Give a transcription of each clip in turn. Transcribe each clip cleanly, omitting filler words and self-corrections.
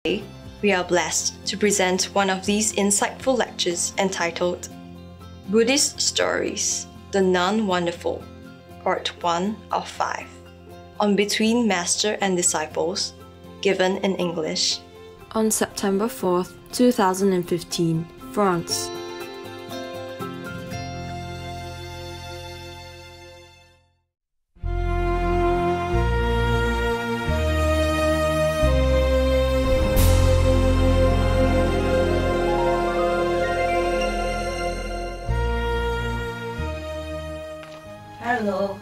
Today, we are blessed to present one of these insightful lectures entitled Buddhist Stories, the Non-Wonderful, Part 1 of 5, on Between Master and Disciples, given in English. On September 4th, 2015, France. Hello.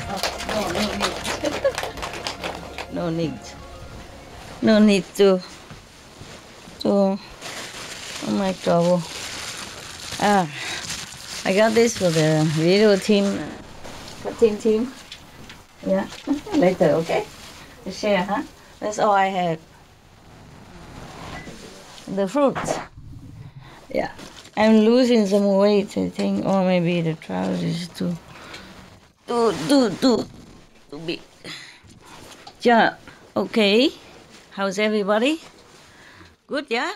Oh, no need. No need to make trouble. I got this for the video team, cutting team. Yeah, later, okay? To share, huh? That's all I had. The fruit. Yeah. I'm losing some weight, I think, or maybe the trousers is too big. Yeah, okay. How's everybody? Good, yeah?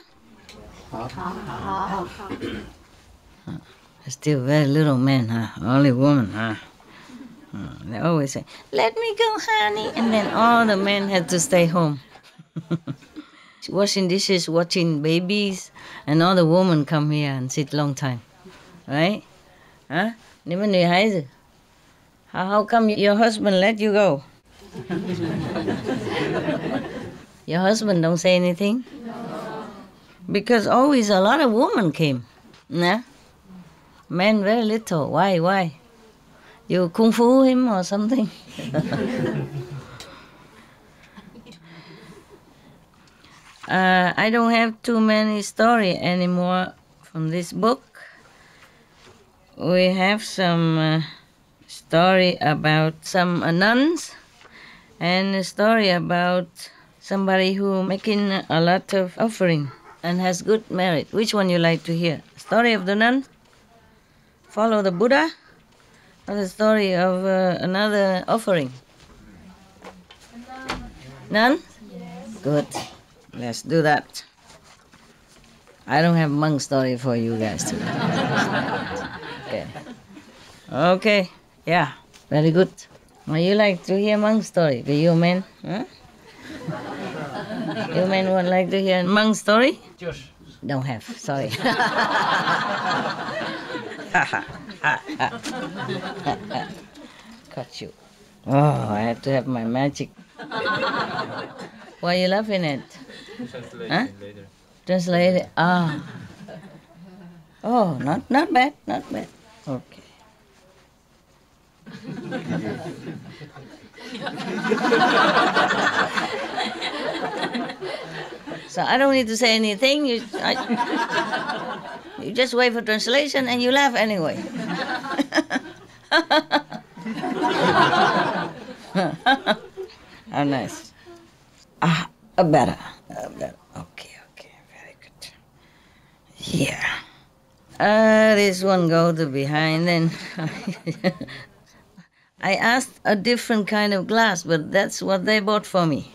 Still very little man, huh? Only woman, huh? They always say, "Let me go, honey," and then all the men had to stay home. Washing dishes, watching babies, and all the women come here and sit long time, right? Huh? How come your husband let you go? Your husband don't say anything? Because always a lot of women came, nah? Men very little. Why? You kung fu him or something? I don't have too many story anymore from this book. We have some story about some nuns and a story about somebody who making a lot of offering and has good merit. Which one you like to hear? Story of the nun? Follow the Buddha? Or the story of another offering? Nun? Good. Let's do that. I don't have monk story for you guys today. Okay. Yeah. Very good. Well, you like to hear monk story? Do you men? Huh? You men would like to hear monk story? Don't have. Sorry. Got you. Oh, I have to have my magic. Why are you laughing at? Translation later. Translate. Oh, not bad. Okay. So I don't need to say anything. You just wait for translation and you laugh anyway. How nice. Better. Okay, very good. Yeah. This one go to behind and I asked a different kind of glass, but that's what they bought for me.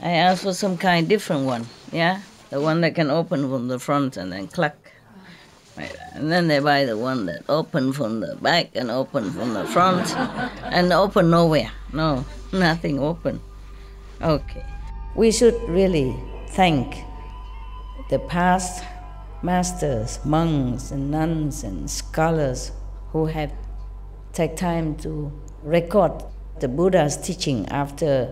I asked for some kind different one, yeah? The one that can open from the front and then clack. Right. And then they buy the one that open from the back and open from the front and open nowhere. No, nothing open. Okay. We should really thank the past masters, monks and nuns and scholars who have taken time to record the Buddha's teaching after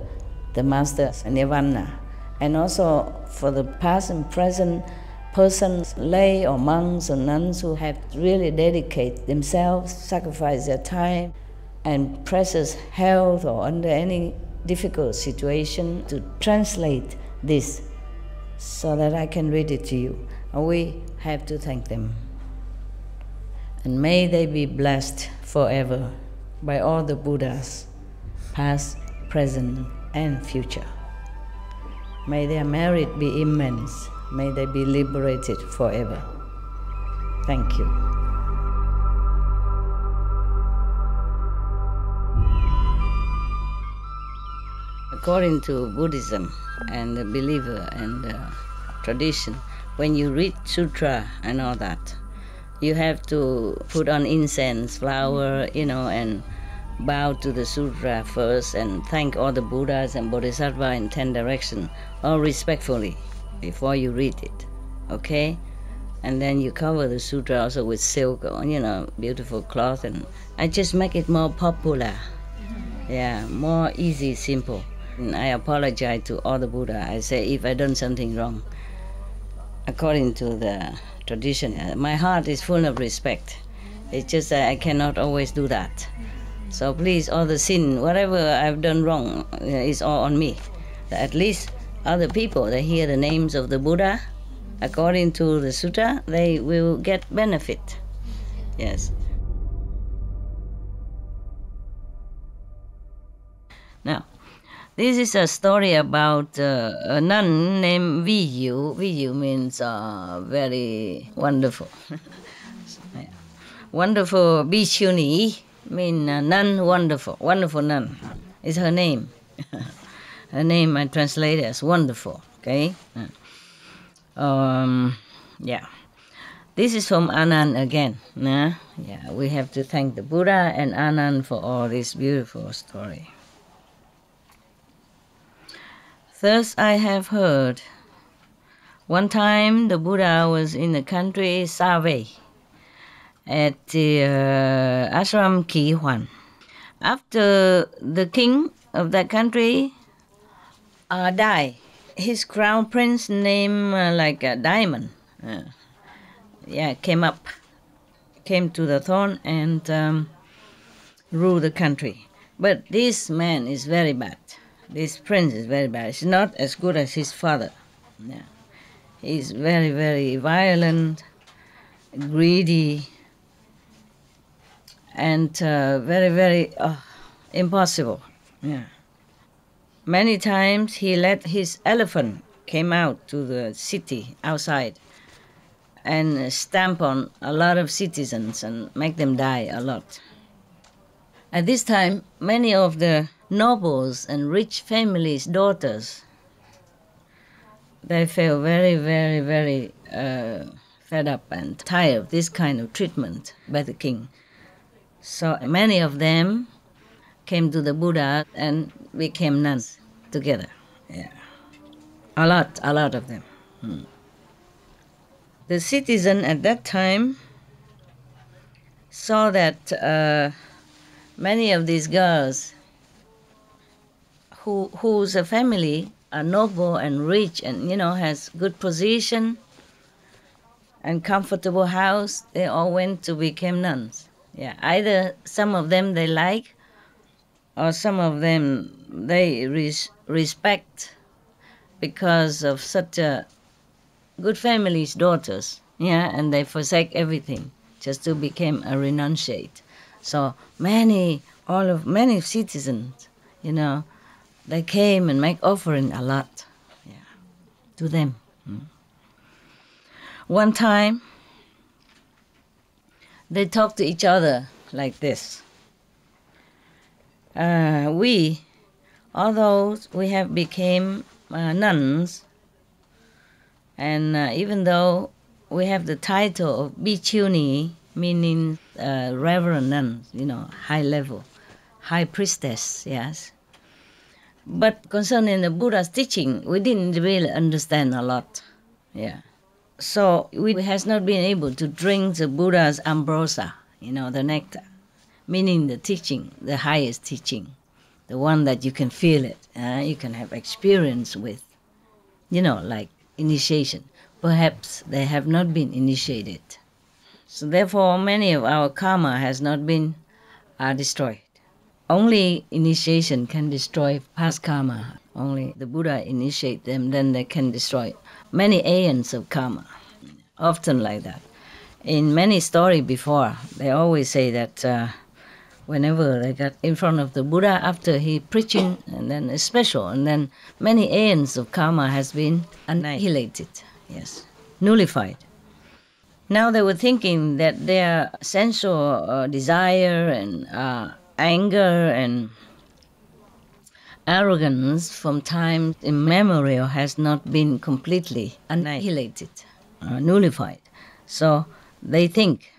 the master's nirvana, and also for the past and present persons, lay or monks or nuns who have really dedicated themselves, sacrificed their time and precious health or under any difficult situation to translate this so that I can read it to you. And we have to thank them. And may they be blessed forever by all the Buddhas, past, present, and future. May their merit be immense. May they be liberated forever. Thank you. according to Buddhism and the believer and the tradition, when you read sutra and all that, you have to put on incense, flower, and bow to the sutra first and thank all the Buddhas and Bodhisattva in 10 directions, all respectfully, before you read it, okay? And then you cover the sutra also with silk or, beautiful cloth, and I just make it more popular. Yeah, more easy, simple. And I apologize to all the Buddha. I say if I done something wrong, according to the tradition, my heart is full of respect. It's just that I cannot always do that. So please, all the sin, whatever I've done wrong, is all on me. At least other people, they hear the names of the Buddha, according to the sutra, they will get benefit. Yes. Now, this is a story about a nun named Diệu. Diệu means very wonderful. Yeah. Wonderful Bhikshuni means nun wonderful. Wonderful nun is her name. Her name I translate as wonderful. Okay. Yeah. This is from Anand again. Yeah. We have to thank the Buddha and Anand for all this beautiful story. Thus I have heard. One time the Buddha was in the country Save at the ashram Ki Huan. After the king of that country died, his crown prince named like a diamond, came to the throne and ruled the country. But this man is very bad. This prince is very bad. He's not as good as his father. Yeah. He's very, very violent, greedy, and very, very impossible. Yeah. Many times he let his elephant came out to the city outside and stamp on a lot of citizens and make them die a lot. At this time, many of the nobles and rich families' daughters, they felt very, very, very fed up and tired of this kind of treatment by the king. So many of them came to the Buddha and became nuns together. Yeah, a lot of them. The citizen at that time saw that many of these girls whose family are noble and rich and, has good position and comfortable house, they all went to become nuns. Yeah, either some of them they like, or some of them they respect because of such a good family's daughters. Yeah, and they forsake everything just to become a renunciate. So many citizens, they came and make offering a lot, to them. One time, they talked to each other like this. Although we have become nuns, and even though we have the title of Bhikshuni, meaning reverend nuns, high level, high priestess, yes. But concerning the Buddha's teaching, we didn't really understand a lot. Yeah. So we has not been able to drink the Buddha's ambrosia, the nectar, meaning the teaching, the highest teaching, the one that you can feel it, you can have experience with, like initiation. Perhaps they have not been initiated. So therefore, many of our karma has not been destroyed. Only initiation can destroy past karma. Only the Buddha initiate them, then they can destroy many aeons of karma. Often like that. In many stories before, they always say that whenever they got in front of the Buddha after he preaching, and then it's special, and then many aeons of karma has been annihilated, yes, nullified. Now they were thinking that their sensual desire and anger and arrogance from time immemorial has not been completely annihilated, nullified. So they think,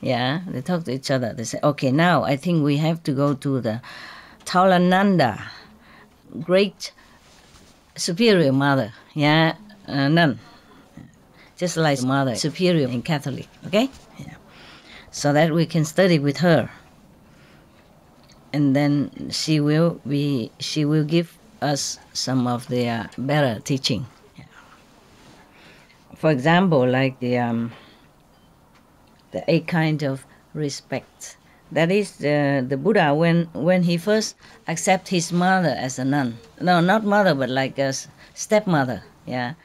they talk to each other. They say, okay, now I think we have to go to the Taulananda, great superior mother, nun, just like mother superior in Catholic, okay? Yeah. So that we can study with her. And then she will give us some of the better teaching. Yeah. For example, like the 8 kind of respect. That is the Buddha when he first accept his mother as a nun. No, not mother, but like a stepmother. Yeah,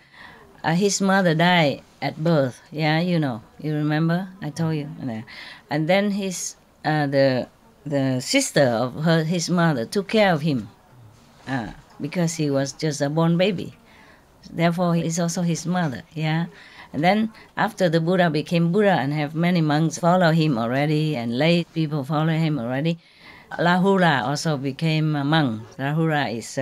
his mother died at birth. Yeah, you remember? I told you. And then the sister of his mother took care of him because he was just a born baby. Therefore, he is also his mother. Yeah. And then after the Buddha became Buddha and have many monks follow him already and lay people follow him already, Lahula also became a monk. Lahula is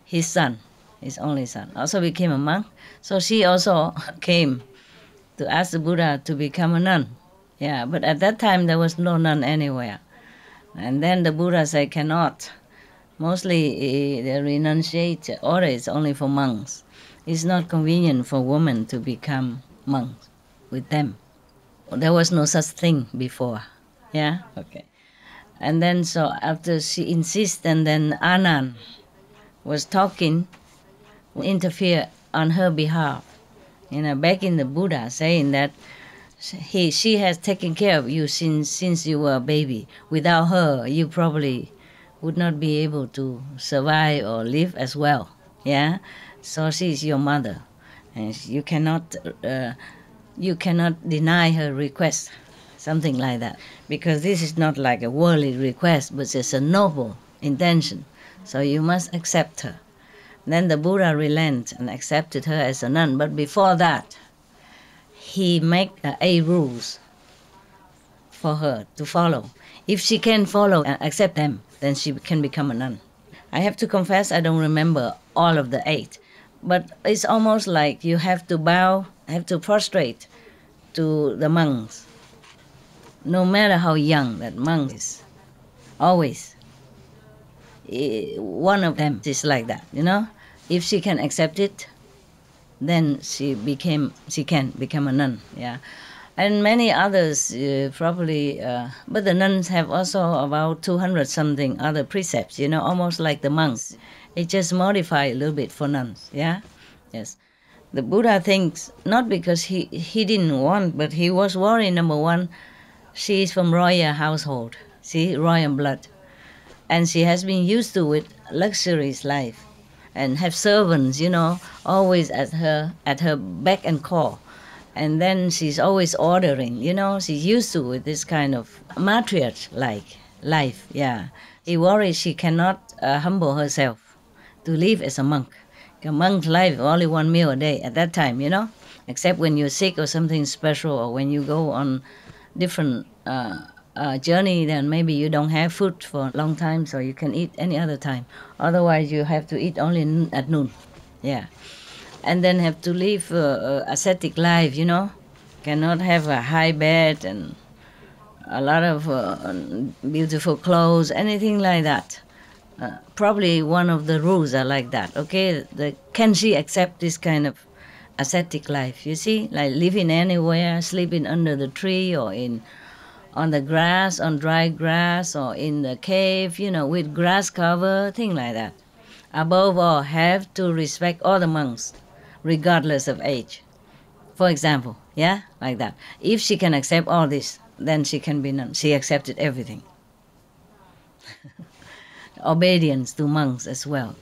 his son, his only son, also became a monk. So she also came to ask the Buddha to become a nun. Yeah, but at that time there was no nun anywhere. And then the Buddha said, cannot. Mostly the renunciate order is only for monks. It's not convenient for women to become monks with them. There was no such thing before. Yeah? Okay. And then so after she insists, and then Anand was talking, interfere on her behalf. Begging the Buddha, saying that she has taken care of you since you were a baby. Without her, you probably would not be able to survive or live as well. Yeah? So she is your mother, and you cannot deny her request, something like that, because this is not like a worldly request, but it's a noble intention. So you must accept her. Then the Buddha relented and accepted her as a nun. But before that, he made 8 rules for her to follow. If she can follow and accept them, then she can become a nun. I have to confess, I don't remember all of the 8. But it's almost like you have to bow, have to prostrate to the monks. No matter how young that monk is, always. One of them is like that, If she can accept it, then she can become a nun, yeah. And many others probably, but the nuns have also about 200 something other precepts, almost like the monks. It just modified a little bit for nuns, yeah? Yes. The Buddha thinks, not because he didn't want, but he was worried, number one, she is from royal household, see, royal blood. And she has been used to with luxurious life and have servants, always at her beck and call. And then she's always ordering, she's used to with this kind of matriarch-like life, yeah. He worries she cannot humble herself to live as a monk. A monk's life only 1 meal a day at that time, except when you're sick or something special, or when you go on different journey, then maybe you don't have food for a long time, so you can eat any other time. Otherwise, you have to eat only at noon, yeah. And then have to live ascetic life, Cannot have a high bed and a lot of beautiful clothes, anything like that. Probably one of the rules are like that, okay? Can she accept this kind of ascetic life, you see? Like living anywhere, sleeping under the tree or on the grass, on dry grass, or in the cave, with grass cover, thing like that. Above all, have to respect all the monks, regardless of age. For example, yeah, like that. If she can accept all this, then she can be nun. She accepted everything. Obedience to monks as well,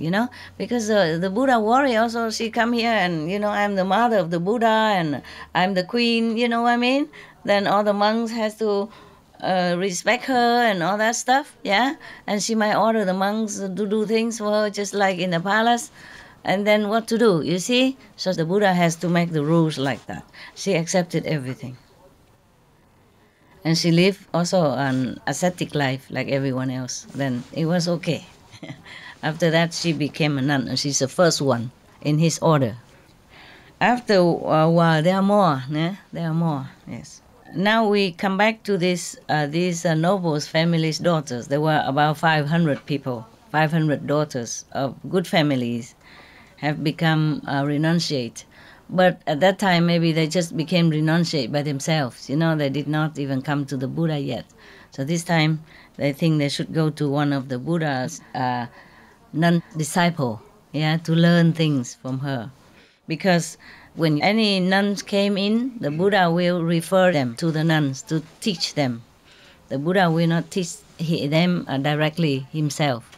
because the Buddha worry also, she come here and, I'm the mother of the Buddha and I'm the queen, you know what I mean? Then all the monks has to respect her and all that stuff, yeah? And she might order the monks to do things for her just like in the palace. And then what to do, you see? So the Buddha has to make the rules like that. She accepted everything. And she lived also an ascetic life like everyone else. Then it was okay. After that, she became a nun, and she's the first one in his order. After a while, there are more. Yeah? There are more, yes. Now we come back to these nobles' families' daughters. There were about 500 people, 500 daughters of good families have become renunciate. But at that time, maybe they just became renunciate by themselves. You know, they did not even come to the Buddha yet. So this time, they think they should go to one of the Buddha's nun disciple, yeah, to learn things from her. Because when any nuns came in, the Buddha will refer them to the nuns to teach them. The Buddha will not teach them directly himself.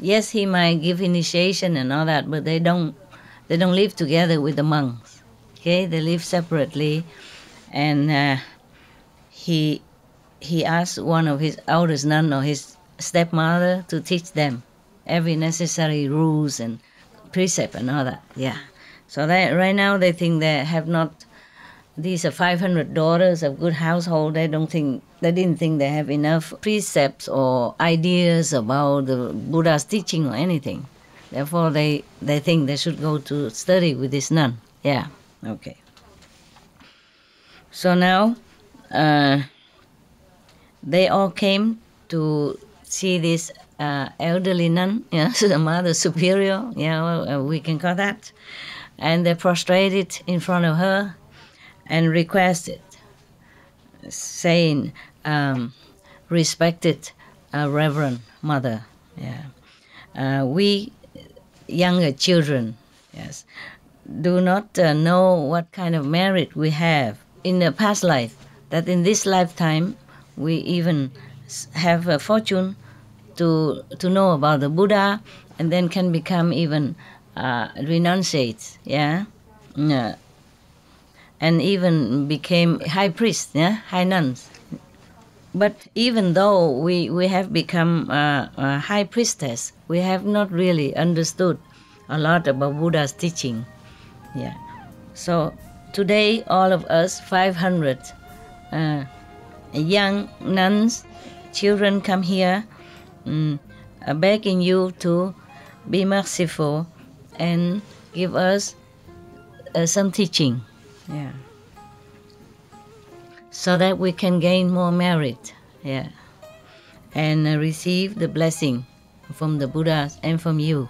Yes, he might give initiation and all that, but they don't live together with the monks. Okay, they live separately, and he asked one of his eldest nun or his stepmother to teach them every necessary rules and precept and all that. Yeah. So right now they think they have not. These are 500 daughters of good household. They didn't think they have enough precepts or ideas about the Buddha's teaching or anything. Therefore, they think they should go to study with this nun. Yeah. Okay. So now, they all came to see this elderly nun, yeah, the Mother Superior, yeah, well, we can call that. And they prostrated in front of her and requested, saying, respected Reverend Mother, yeah. We younger children, yes, do not know what kind of merit we have in the past life, that in this lifetime we even have a fortune to know about the Buddha, and then can become even renunciates, yeah, and even became high priests, yeah, high nuns. But even though we have become a high priestess, we have not really understood a lot about Buddha's teaching, yeah. So today, all of us, 500 young nuns, children come here, begging you to be merciful and give us some teaching, yeah, so that we can gain more merit, yeah, and receive the blessing from the Buddha and from you.